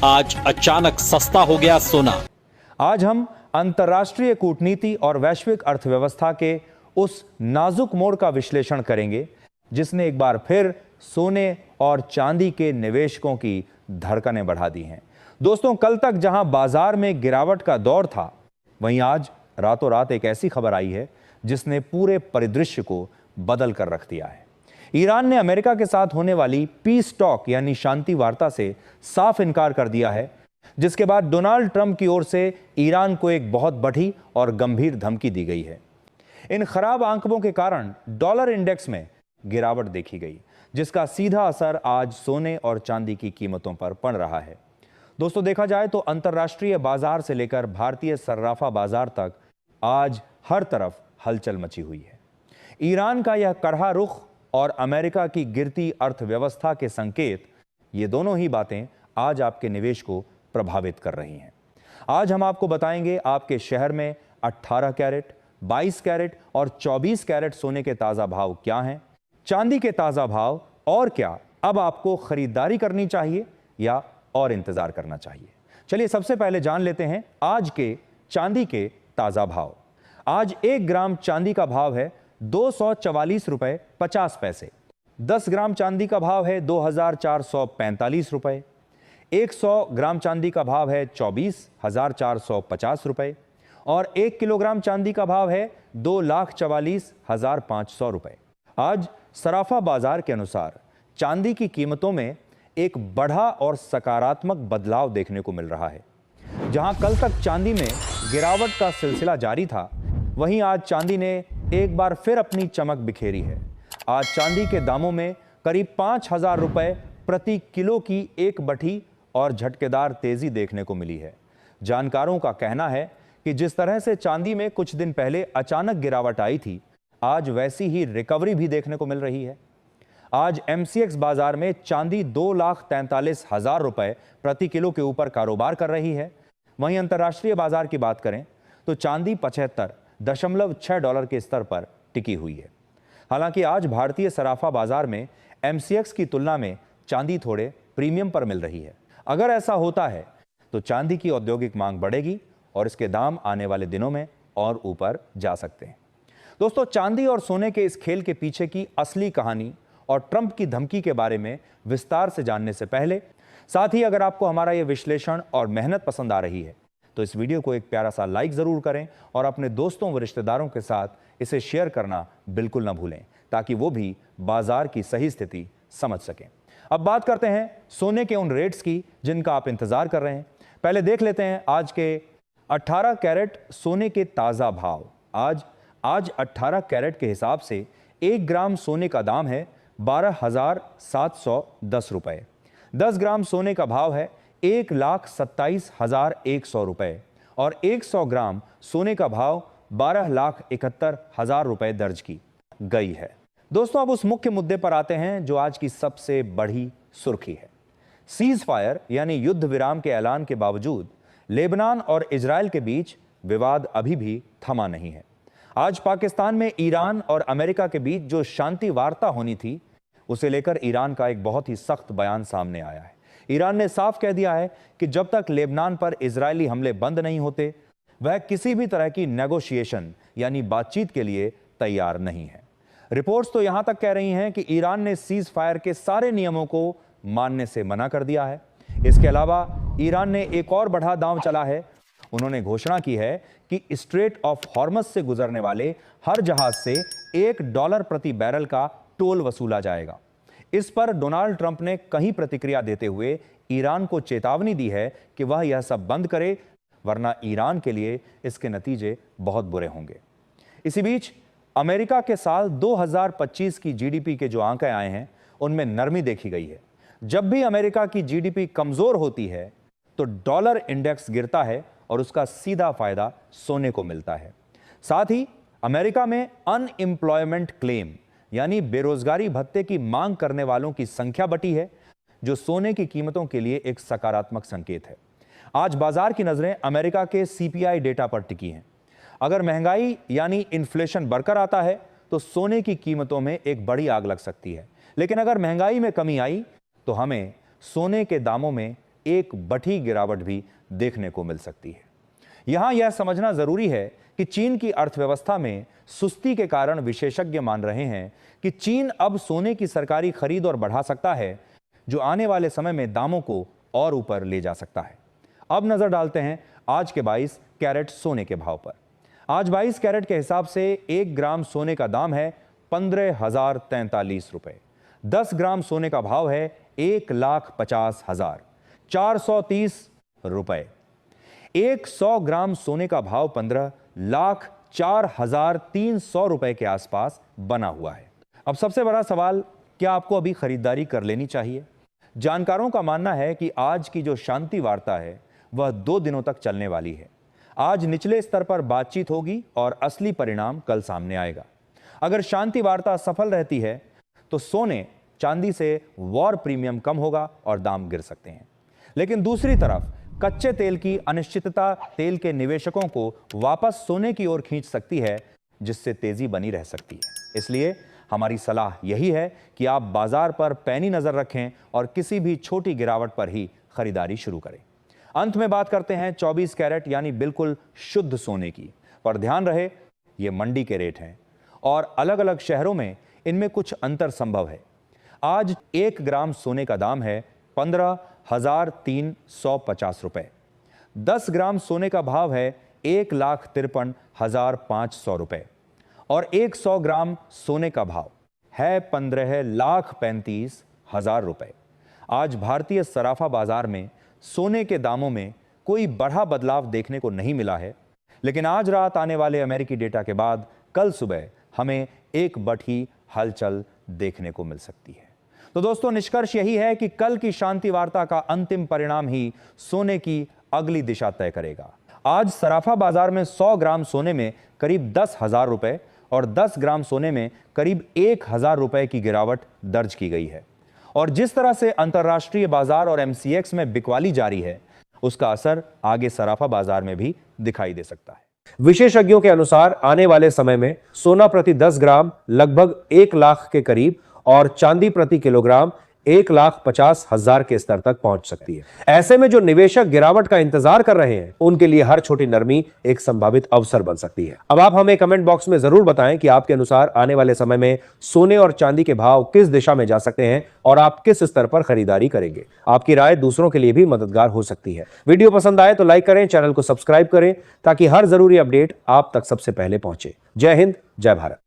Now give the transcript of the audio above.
आज अचानक सस्ता हो गया सोना। आज हम अंतर्राष्ट्रीय कूटनीति और वैश्विक अर्थव्यवस्था के उस नाजुक मोड़ का विश्लेषण करेंगे जिसने एक बार फिर सोने और चांदी के निवेशकों की धड़कनें बढ़ा दी हैं। दोस्तों, कल तक जहां बाजार में गिरावट का दौर था, वहीं आज रातों रात एक ऐसी खबर आई है जिसने पूरे परिदृश्य को बदल कर रख दिया है। ईरान ने अमेरिका के साथ होने वाली पीस टॉक यानी शांति वार्ता से साफ इनकार कर दिया है, जिसके बाद डोनाल्ड ट्रंप की ओर से ईरान को एक बहुत बड़ी और गंभीर धमकी दी गई है। इन खराब आंकड़ों के कारण डॉलर इंडेक्स में गिरावट देखी गई, जिसका सीधा असर आज सोने और चांदी की कीमतों पर पड़ रहा है। दोस्तों, देखा जाए तो अंतर्राष्ट्रीय बाजार से लेकर भारतीय सर्राफा बाजार तक आज हर तरफ हलचल मची हुई है। ईरान का यह कड़ा रुख और अमेरिका की गिरती अर्थव्यवस्था के संकेत, ये दोनों ही बातें आज आपके निवेश को प्रभावित कर रही हैं। आज हम आपको बताएंगे आपके शहर में 18 कैरेट, 22 कैरेट और 24 कैरेट सोने के ताजा भाव क्या हैं, चांदी के ताजा भाव, और क्या अब आपको खरीदारी करनी चाहिए या और इंतजार करना चाहिए। चलिए सबसे पहले जान लेते हैं आज के चांदी के ताजा भाव। आज 1 ग्राम चांदी का भाव है 244 रुपए 50 पैसे। 10 ग्राम चांदी का भाव है 2445 रुपए। 100 ग्राम चांदी का भाव है 24,450 रुपए और 1 किलोग्राम चांदी का भाव है 2,44,500 रुपए। आज सराफा बाजार के अनुसार चांदी की कीमतों में एक बढ़ा और सकारात्मक बदलाव देखने को मिल रहा है। जहां कल तक चांदी में गिरावट का सिलसिला जारी था, वहीं आज चांदी ने एक बार फिर अपनी चमक बिखेरी है। आज चांदी के दामों में करीब 5,000 रुपए प्रति किलो की एक बढ़ी और झटकेदार तेजी देखने को मिली है। जानकारों का कहना है कि जिस तरह से चांदी में कुछ दिन पहले अचानक गिरावट आई थी, आज वैसी ही रिकवरी भी देखने को मिल रही है। आज MCX बाजार में चांदी 2,43,000 रुपए प्रति किलो के ऊपर कारोबार कर रही है। वहीं अंतर्राष्ट्रीय बाजार की बात करें तो चांदी 75.6 डॉलर के स्तर पर टिकी हुई है। हालांकि आज भारतीय सराफा बाजार में MCX की तुलना में चांदी थोड़े प्रीमियम पर मिल रही है। अगर ऐसा होता है तो चांदी की औद्योगिक मांग बढ़ेगी और इसके दाम आने वाले दिनों में और ऊपर जा सकते हैं। दोस्तों, चांदी और सोने के इस खेल के पीछे की असली कहानी और ट्रंप की धमकी के बारे में विस्तार से जानने से पहले, साथ ही अगर आपको हमारा यह विश्लेषण और मेहनत पसंद आ रही है तो इस वीडियो को एक प्यारा सा लाइक जरूर करें और अपने दोस्तों व रिश्तेदारों के साथ इसे शेयर करना बिल्कुल ना भूलें, ताकि वो भी बाजार की सही स्थिति समझ सकें। अब बात करते हैं सोने के उन रेट्स की जिनका आप इंतजार कर रहे हैं। पहले देख लेते हैं आज के 18 कैरेट सोने के ताजा भाव। आज 18 कैरेट के हिसाब से 1 ग्राम सोने का दाम है 12,710 रुपए। 10 ग्राम सोने का भाव है 1,27,100 रुपए और 100 ग्राम सोने का भाव 12,71,000 रुपए दर्ज की गई है। दोस्तों, अब उस मुख्य मुद्दे पर आते हैं जो आज की सबसे बड़ी सुर्खी है। सीज फायर यानी युद्ध विराम के ऐलान के बावजूद लेबनान और इजरायल के बीच विवाद अभी भी थमा नहीं है। आज पाकिस्तान में ईरान और अमेरिका के बीच जो शांति वार्ता होनी थी, उसे लेकर ईरान का एक बहुत ही सख्त बयान सामने आया है। ईरान ने साफ कह दिया है कि जब तक लेबनान पर इजरायली हमले बंद नहीं होते, वह किसी भी तरह की नेगोशिएशन यानी बातचीत के लिए तैयार नहीं है। रिपोर्ट्स तो यहां तक कह रही हैं कि ईरान ने सीज फायर के सारे नियमों को मानने से मना कर दिया है। इसके अलावा ईरान ने एक और बढ़ा दांव चला है। उन्होंने घोषणा की है कि स्ट्रेट ऑफ हॉर्मज से गुजरने वाले हर जहाज से $1 प्रति बैरल का टोल वसूला जाएगा। इस पर डोनाल्ड ट्रंप ने कहीं प्रतिक्रिया देते हुए ईरान को चेतावनी दी है कि वह यह सब बंद करे, वरना ईरान के लिए इसके नतीजे बहुत बुरे होंगे। इसी बीच अमेरिका के साल 2025 की GDP के जो आंकड़े आए हैं, उनमें नरमी देखी गई है। जब भी अमेरिका की GDP कमजोर होती है तो डॉलर इंडेक्स गिरता है और उसका सीधा फायदा सोने को मिलता है। साथ ही अमेरिका में अनएम्प्लॉयमेंट क्लेम यानी बेरोजगारी भत्ते की मांग करने वालों की संख्या बढ़ी है, जो सोने की कीमतों के लिए एक सकारात्मक संकेत है। आज बाजार की नजरें अमेरिका के CPI डेटा पर टिकी हैं। अगर महंगाई यानी इन्फ्लेशन बढ़कर आता है तो सोने की कीमतों में एक बड़ी आग लग सकती है, लेकिन अगर महंगाई में कमी आई तो हमें सोने के दामों में एक बड़ी गिरावट भी देखने को मिल सकती है। यहां यह समझना जरूरी है कि चीन की अर्थव्यवस्था में सुस्ती के कारण विशेषज्ञ मान रहे हैं कि चीन अब सोने की सरकारी खरीद और बढ़ा सकता है, जो आने वाले समय में दामों को और ऊपर ले जा सकता है। अब नजर डालते हैं आज के 22 कैरेट सोने के भाव पर। आज 22 कैरेट के हिसाब से 1 ग्राम सोने का दाम है 15,043 रुपए। 10 ग्राम सोने का भाव है 1,50,430 रुपए। 100 ग्राम सोने का भाव 15,04,300 रुपए के आसपास बना हुआ है। अब सबसे बड़ा सवाल, क्या आपको अभी खरीदारी कर लेनी चाहिए? जानकारों का मानना है कि आज की जो शांति वार्ता है वह 2 दिनों तक चलने वाली है। आज निचले स्तर पर बातचीत होगी और असली परिणाम कल सामने आएगा। अगर शांति वार्ता सफल रहती है तो सोने चांदी से वॉर प्रीमियम कम होगा और दाम गिर सकते हैं। लेकिन दूसरी तरफ कच्चे तेल की अनिश्चितता तेल के निवेशकों को वापस सोने की ओर खींच सकती है, जिससे तेजी बनी रह सकती है। इसलिए हमारी सलाह यही है कि आप बाजार पर पैनी नजर रखें और किसी भी छोटी गिरावट पर ही खरीदारी शुरू करें। अंत में बात करते हैं 24 कैरेट यानी बिल्कुल शुद्ध सोने की। पर ध्यान रहे, ये मंडी के रेट हैं और अलग अलग शहरों में इनमें कुछ अंतर संभव है। आज 1 ग्राम सोने का दाम है 15,350 रुपए। 10 ग्राम सोने का भाव है 1,53,500 रुपए और 100 ग्राम सोने का भाव है 15,35,000 रुपए। आज भारतीय सराफा बाजार में सोने के दामों में कोई बड़ा बदलाव देखने को नहीं मिला है, लेकिन आज रात आने वाले अमेरिकी डेटा के बाद कल सुबह हमें एक बड़ी हलचल देखने को मिल सकती है। तो दोस्तों, निष्कर्ष यही है कि कल की शांति वार्ता का अंतिम परिणाम ही सोने की अगली दिशा तय करेगा। आज सराफा बाजार में 100 ग्राम सोने में करीब 10,000 रुपए और 10 ग्राम सोने में करीब 1,000 रुपए की गिरावट दर्ज की गई है। और जिस तरह से अंतर्राष्ट्रीय बाजार और MCX में बिकवाली जारी है, उसका असर आगे सराफा बाजार में भी दिखाई दे सकता है। विशेषज्ञों के अनुसार आने वाले समय में सोना प्रति 10 ग्राम लगभग 1 लाख के करीब और चांदी प्रति किलोग्राम 1,50,000 के स्तर तक पहुंच सकती है। ऐसे में जो निवेशक गिरावट का इंतजार कर रहे हैं, उनके लिए हर छोटी नरमी एक संभावित अवसर बन सकती है। अब आप हमें कमेंट बॉक्स में जरूर बताएं कि आपके अनुसार आने वाले समय में सोने और चांदी के भाव किस दिशा में जा सकते हैं और आप किस स्तर पर खरीदारी करेंगे। आपकी राय दूसरों के लिए भी मददगार हो सकती है। वीडियो पसंद आए तो लाइक करें, चैनल को सब्सक्राइब करें ताकि हर जरूरी अपडेट आप तक सबसे पहले पहुंचे। जय हिंद, जय भारत।